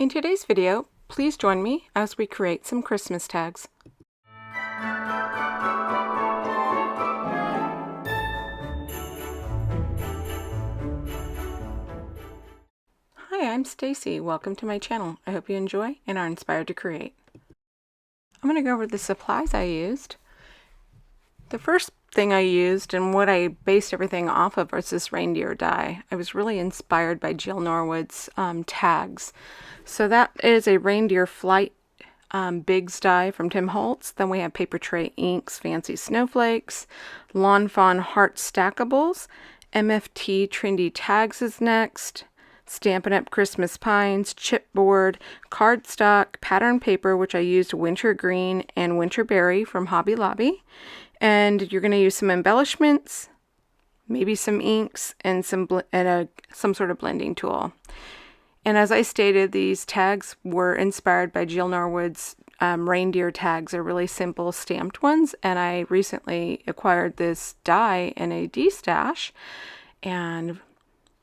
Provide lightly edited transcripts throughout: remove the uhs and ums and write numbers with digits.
In today's video, please join me as we create some Christmas tags. Hi, I'm Stacy. Welcome to my channel. I hope you enjoy and are inspired to create. I'm going to go over the supplies I used. The first thing I used and what I based everything off of was this reindeer die. I was really inspired by Jill Norwood's tags. So that is a reindeer flight Biggs die from Tim Holtz. Then we have Paper Tray Inks, Fancy Snowflakes, Lawn Fawn Heart Stackables, MFT Trendy Tags is next, Stampin' Up! Christmas Pines, Chipboard, Cardstock, Pattern Paper, which I used Winter Green and Winter Berry from Hobby Lobby. And you're going to use some embellishments, maybe some inks, and some sort of blending tool. And as I stated, these tags were inspired by Jill Norwood's reindeer tags. They're really simple stamped ones, and I recently acquired this die in a destash and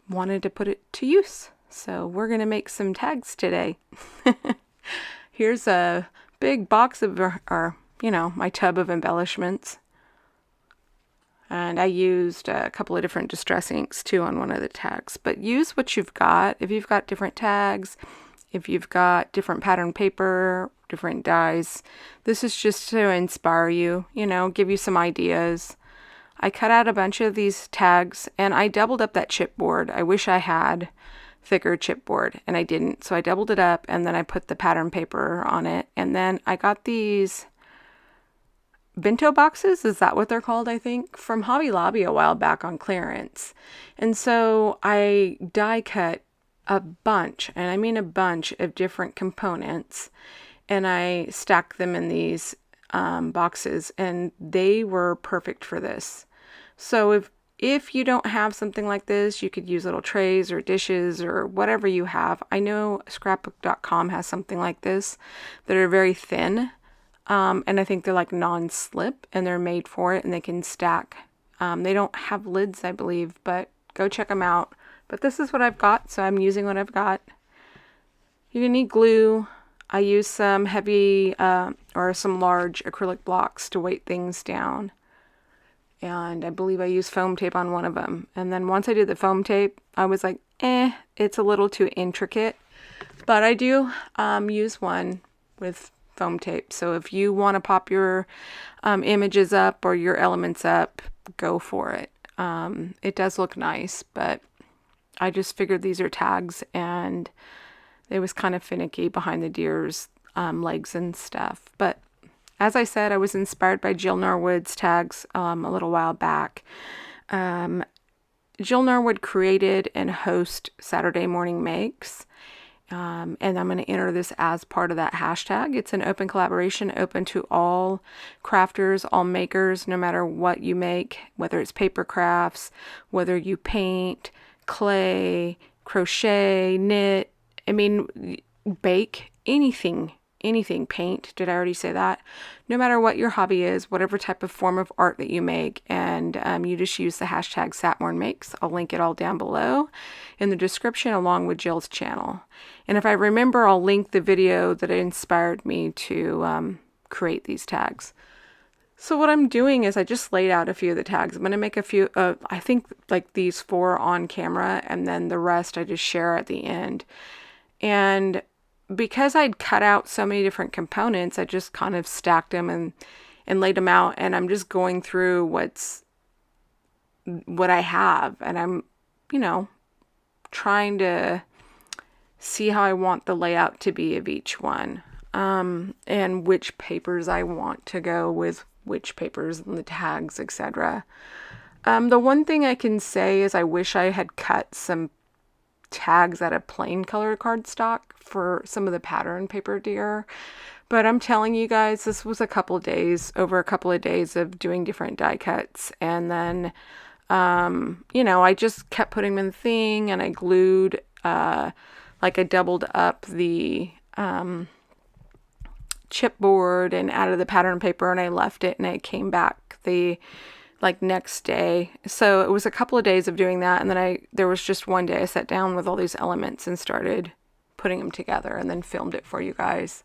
wanted to put it to use. So we're going to make some tags today. Here's a big box of my tub of embellishments. And I used a couple of different distress inks too on one of the tags. But use what you've got. If you've got different tags, if you've got different pattern paper, different dies, this is just to inspire you, give you some ideas. I cut out a bunch of these tags and I doubled up that chipboard. I wish I had thicker chipboard and I didn't. So I doubled it up and then I put the pattern paper on it. And then I got these bento boxes, is that what they're called, I think, from Hobby Lobby a while back on clearance. And so I die cut a bunch, and I mean a bunch of different components, and I stacked them in these boxes, and they were perfect for this. So if you don't have something like this, you could use little trays or dishes or whatever you have. I know scrapbook.com has something like this that are very thin. And I think they're like non-slip and they're made for it and they can stack. They don't have lids, I believe, but go check them out. But this is what I've got, so I'm using what I've got. You're going to need glue. I use some heavy or some large acrylic blocks to weight things down. And I believe I used foam tape on one of them. And then once I did the foam tape, I was like, it's a little too intricate. But I do use one with foam tape. So if you want to pop your images up or your elements up, go for it. It does look nice, but I just figured these are tags and it was kind of finicky behind the deer's legs and stuff. But as I said, I was inspired by Jill Norwood's tags a little while back. Jill Norwood created and hosts Saturday Morning Makes. And I'm going to enter this as part of that hashtag. It's an open collaboration, open to all crafters, all makers, no matter what you make, whether it's paper crafts, whether you paint, clay, crochet, knit, bake, anything, paint. Did I already say that? No matter what your hobby is, whatever type of form of art that you make, and you just use the hashtag satmornmakes. I'll link it all down below in the description along with Jill's channel. And if I remember, I'll link the video that inspired me to create these tags. So what I'm doing is I just laid out a few of the tags. I'm going to make a few, I think like these 4 on camera, and then the rest I just share at the end. And because I'd cut out so many different components, I just kind of stacked them and laid them out, and I'm just going through what I have, and I'm, trying to see how I want the layout to be of each one, and which papers I want to go with which papers and the tags, etc. The one thing I can say is I wish I had cut some tags out of plain color cardstock for some of the pattern paper deer, but I'm telling you guys, this was over a couple of days of doing different die cuts, and then I just kept putting them in the thing, and I glued I doubled up the chipboard and added the pattern paper, and I left it, and it came back the next day. So it was a couple of days of doing that, and then there was just one day I sat down with all these elements and started putting them together and then filmed it for you guys.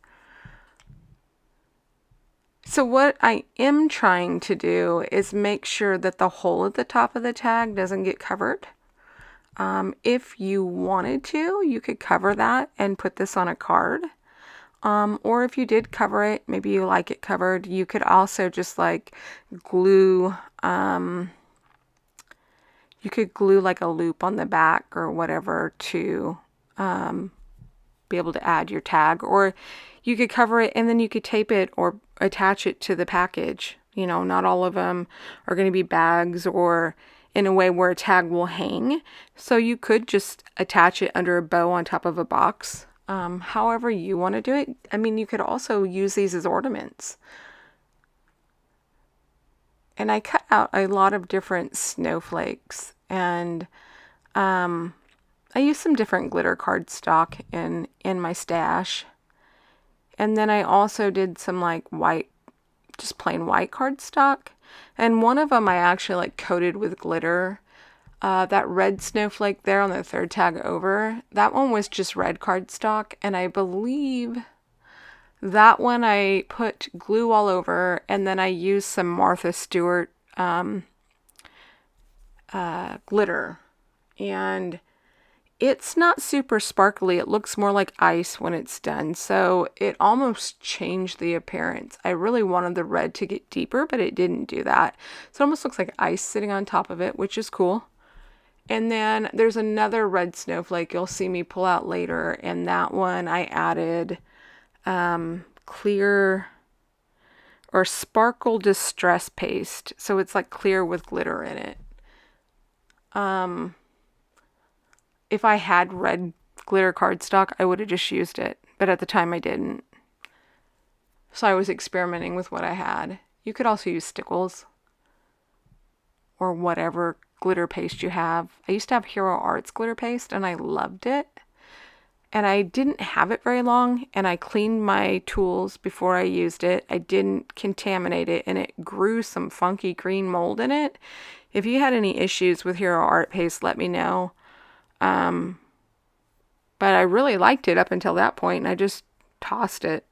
So what I am trying to do is make sure that the hole at the top of the tag doesn't get covered. If you wanted to, you could cover that and put this on a card. Or if you did cover it, maybe you like it covered, you could also just like glue, you could glue like a loop on the back or whatever to be able to add your tag. Or you could cover it and then you could tape it or attach it to the package. You know, not all of them are going to be bags or in a way where a tag will hang. So you could just attach it under a bow on top of a box. However you want to do it. I mean, you could also use these as ornaments. And I cut out a lot of different snowflakes, and I used some different glitter cardstock in my stash. And then I also did some like white, just plain white cardstock. And one of them I actually like coated with glitter. That red snowflake there on the third tag over, that one was just red cardstock, and I believe that one I put glue all over, and then I used some Martha Stewart glitter, and it's not super sparkly. It looks more like ice when it's done, so it almost changed the appearance. I really wanted the red to get deeper, but it didn't do that. So it almost looks like ice sitting on top of it, which is cool. And then there's another red snowflake you'll see me pull out later, and that one I added clear or sparkle distress paste. So it's like clear with glitter in it. If I had red glitter cardstock, I would have just used it, but at the time I didn't. So I was experimenting with what I had. You could also use stickles or whatever glitter paste you have. I used to have Hero Arts glitter paste and I loved it. And I didn't have it very long, and I cleaned my tools before I used it. I didn't contaminate it, and it grew some funky green mold in it. If you had any issues with Hero Art paste, let me know. But I really liked it up until that point, and I just tossed it.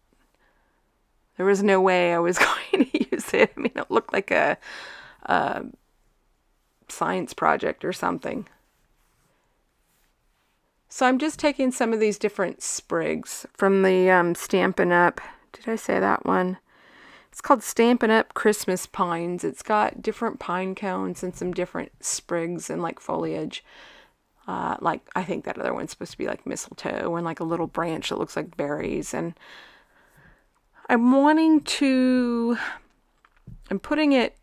There was no way I was going to use it. I mean, it looked like a science project or something. So I'm just taking some of these different sprigs from the Stampin' Up. Did I say that one? It's called Stampin' Up Christmas Pines. It's got different pine cones and some different sprigs and like foliage. Like I think that other one's supposed to be like mistletoe and like a little branch that looks like berries. And I'm putting it,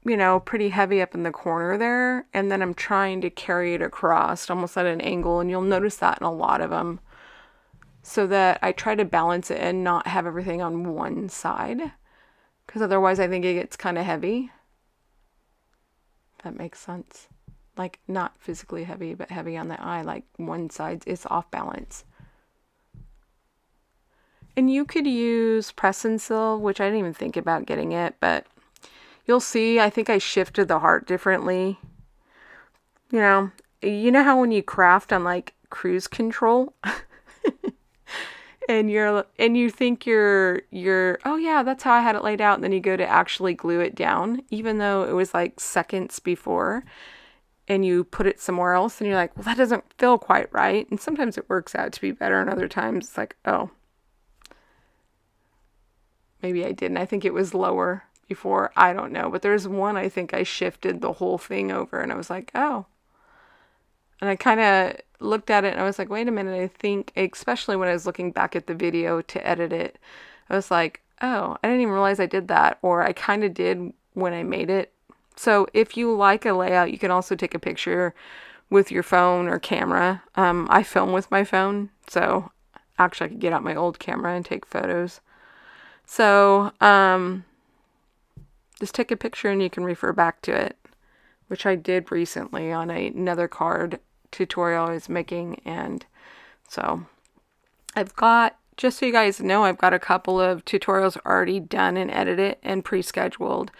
you know, pretty heavy up in the corner there, and then I'm trying to carry it across almost at an angle, and you'll notice that in a lot of them, so that I try to balance it and not have everything on one side, because otherwise I think it gets kind of heavy. If that makes sense. Like not physically heavy, but heavy on the eye, like one side is off balance. And you could use press and seal, which I didn't even think about getting it, but you'll see, I think I shifted the heart differently. You know how when you craft on like cruise control and you think you're oh yeah, that's how I had it laid out, and then you go to actually glue it down, even though it was like seconds before, and you put it somewhere else and you're like, well, that doesn't feel quite right. And sometimes it works out to be better, and other times it's like, oh, maybe I didn't. I think it was lower before, I don't know, but there's one I think I shifted the whole thing over, and I was like, oh. And I kind of looked at it and I was like, wait a minute, I think, especially when I was looking back at the video to edit it, I was like, oh, I didn't even realize I did that, or I kind of did when I made it. So if you like a layout, you can also take a picture with your phone or camera. I film with my phone, so actually I could get out my old camera and take photos. So, just take a picture and you can refer back to it, which I did recently on another card tutorial I was making. And so I've got, just so you guys know, I've got a couple of tutorials already done and edited and pre-scheduled.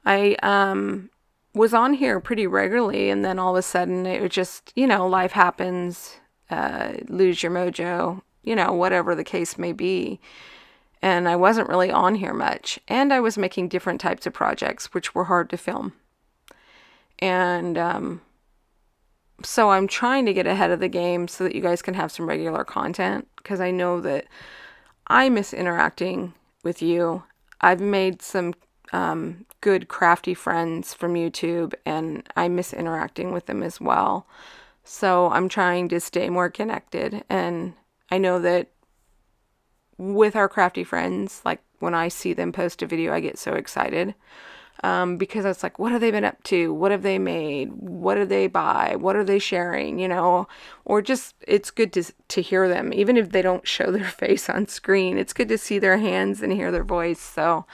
I was on here pretty regularly, and then all of a sudden it was just, life happens, lose your mojo, you know, whatever the case may be. And I wasn't really on here much. And I was making different types of projects, which were hard to film. And so I'm trying to get ahead of the game so that you guys can have some regular content, because I know that I miss interacting with you. I've made some good crafty friends from YouTube, and I miss interacting with them as well. So I'm trying to stay more connected. And I know that with our crafty friends, like when I see them post a video, I get so excited. Because it's like, what have they been up to? What have they made? What did they buy? What are they sharing? You know, or just, it's good to hear them, even if they don't show their face on screen. It's good to see their hands and hear their voice. So,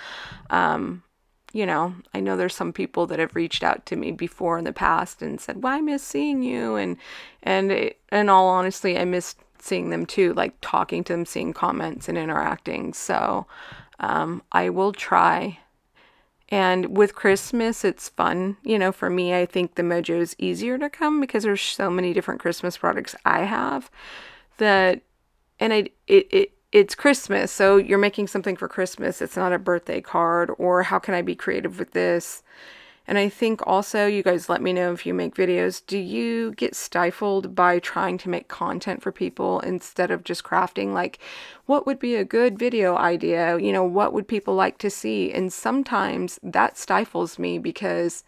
you know, I know there's some people that have reached out to me before in the past and said, well, I miss seeing you. And in all honesty, I miss seeing them too, like talking to them, seeing comments and interacting. So, I will try. And with Christmas, it's fun. You know, for me, I think the mojo is easier to come because there's so many different Christmas products I have that, and it's Christmas, so you're making something for Christmas. It's not a birthday card, or how can I be creative with this? And I think also, you guys let me know if you make videos, do you get stifled by trying to make content for people instead of just crafting? Like, what would be a good video idea? You know, what would people like to see? And sometimes that stifles me, because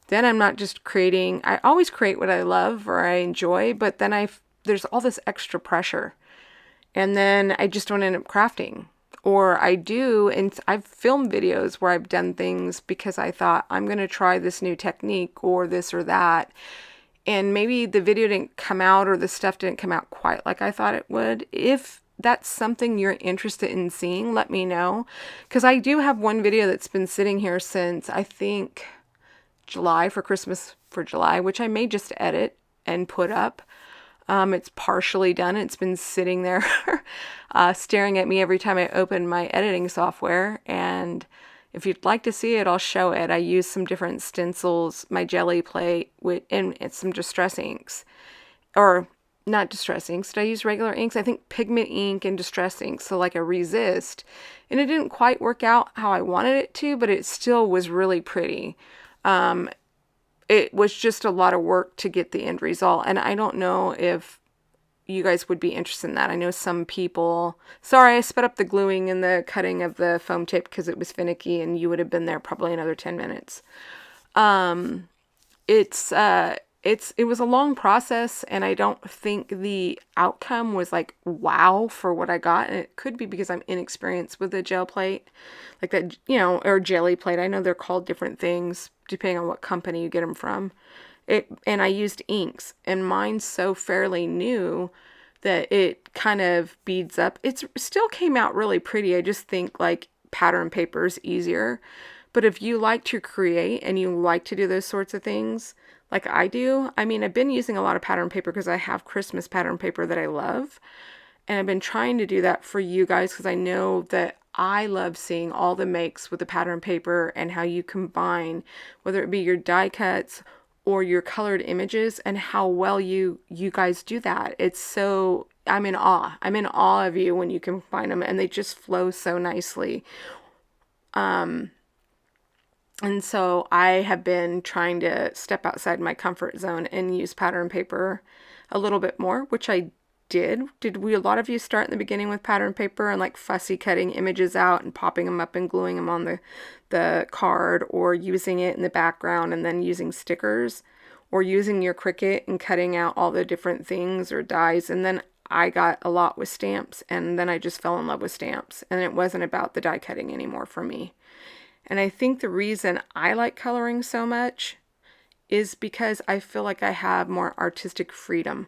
then I'm not just creating. I always create what I love or I enjoy, but then there's all this extra pressure. And then I just don't end up crafting. Or I do, and I've filmed videos where I've done things because I thought, I'm going to try this new technique or this or that. And maybe the video didn't come out, or the stuff didn't come out quite like I thought it would. If that's something you're interested in seeing, let me know. Because I do have one video that's been sitting here since, I think, July, for Christmas for July, which I may just edit and put up. It's partially done. It's been sitting there staring at me every time I open my editing software. And if you'd like to see it, I'll show it. I use some different stencils, my jelly plate, and some distress inks. Or not distress inks. Did I use regular inks? I think pigment ink and distress ink. So like a resist. And it didn't quite work out how I wanted it to, but it still was really pretty. It was just a lot of work to get the end result. And I don't know if you guys would be interested in that. I know some people, sorry, I sped up the gluing and the cutting of the foam tape because it was finicky, and you would have been there probably another 10 minutes. It was a long process, and I don't think the outcome was like wow for what I got. And it could be because I'm inexperienced with the gel plate, like that, you know, or jelly plate. I know they're called different things depending on what company you get them from. And I used inks, and mine's so fairly new that it kind of beads up. It still came out really pretty. I just think like pattern paper is easier. But if you like to create and you like to do those sorts of things, like I do, I mean, I've been using a lot of pattern paper because I have Christmas pattern paper that I love. And I've been trying to do that for you guys because I know that I love seeing all the makes with the pattern paper and how you combine, whether it be your die cuts or your colored images, and how well you guys do that. It's so, I'm in awe. I'm in awe of you when you combine them, and they just flow so nicely. And so I have been trying to step outside my comfort zone and use pattern paper a little bit more, which I did. A lot of you start in the beginning with pattern paper and like fussy cutting images out and popping them up and gluing them on the card, or using it in the background and then using stickers, or using your Cricut and cutting out all the different things or dies. And then I got a lot with stamps, and then I just fell in love with stamps, and it wasn't about the die cutting anymore for me. And I think the reason I like coloring so much is because I feel like I have more artistic freedom.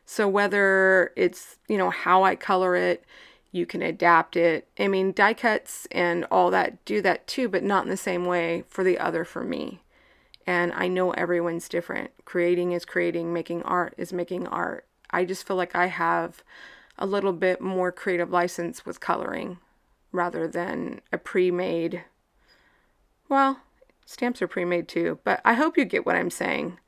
So whether it's, you know, how I color it, you can adapt it. I mean, die cuts and all that do that too, but not in the same way for me. And I know everyone's different. Creating is creating, making art is making art. I just feel like I have a little bit more creative license with coloring rather than a pre-made. Well, stamps are pre-made too, but I hope you get what I'm saying.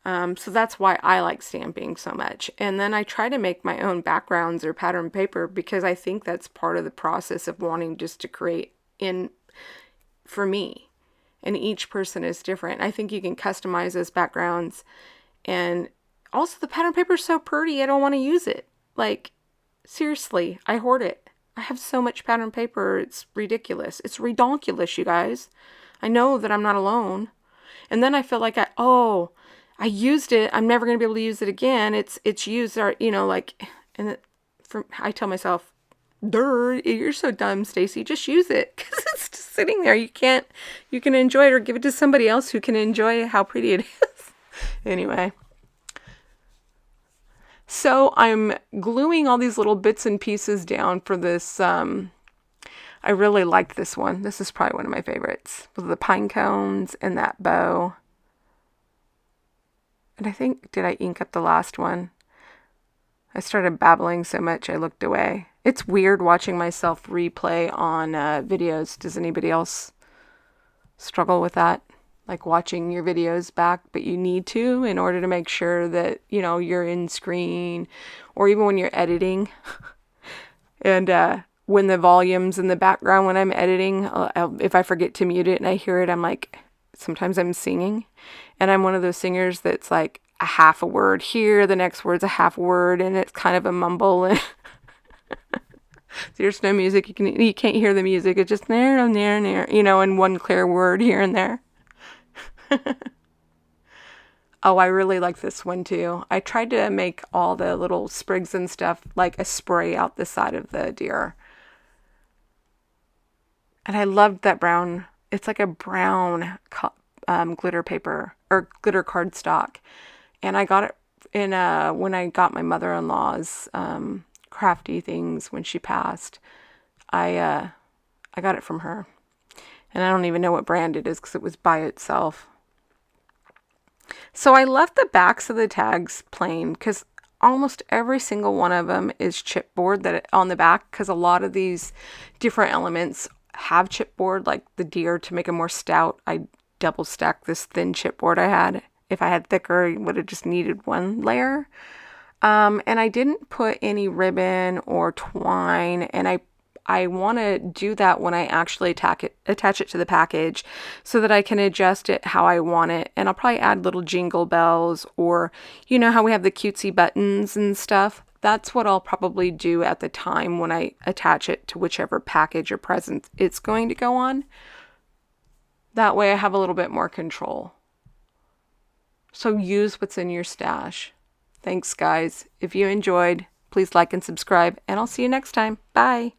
So that's why I like stamping so much. And then I try to make my own backgrounds or pattern paper because I think that's part of the process of wanting just to create for me. And each person is different. I think you can customize those backgrounds. And also the pattern paper is so pretty, I don't want to use it. Like, seriously, I hoard it. I have so much pattern paper, it's ridiculous. It's redonkulous, you guys. I know that I'm not alone. And then I feel like I used it. I'm never going to be able to use it again. It's used, or, I tell myself, you're so dumb, Stacy. Just use it because it's just sitting there. You can enjoy it or give it to somebody else who can enjoy how pretty it is. Anyway. So I'm gluing all these little bits and pieces down for this. I really liked this one. This is probably one of my favorites. With the pine cones and that bow. And I think, did I ink up the last one? I started babbling so much I looked away. It's weird watching myself replay on videos. Does anybody else struggle with that? Like watching your videos back, but you need to in order to make sure that, you're in screen, or even when you're editing. And when the volume's in the background when I'm editing, if I forget to mute it and I hear it, I'm like, sometimes I'm singing. And I'm one of those singers that's like a half a word here, the next word's a half word, and it's kind of a mumble. And there's no music. You can't hear the music. It's just there, and one clear word here and there. Oh, I really like this one too. I tried to make all the little sprigs and stuff like a spray out the side of the deer. And I loved that brown. It's like a brown glitter paper or glitter cardstock. And I got it in when I got my mother-in-law's crafty things when she passed. I got it from her. And I don't even know what brand it is because it was by itself. So I left the backs of the tags plain because almost every single one of them is chipboard on the back, because a lot of these different elements have chipboard, like the deer, to make it more stout. I double stacked this thin chipboard I had. If I had thicker, I would have just needed one layer. And I didn't put any ribbon or twine, and I want to do that when I actually attach it to the package so that I can adjust it how I want it. And I'll probably add little jingle bells, or how we have the cutesy buttons and stuff. That's what I'll probably do at the time when I attach it to whichever package or present it's going to go on. That way I have a little bit more control. So use what's in your stash. Thanks, guys. If you enjoyed, please like and subscribe, and I'll see you next time. Bye.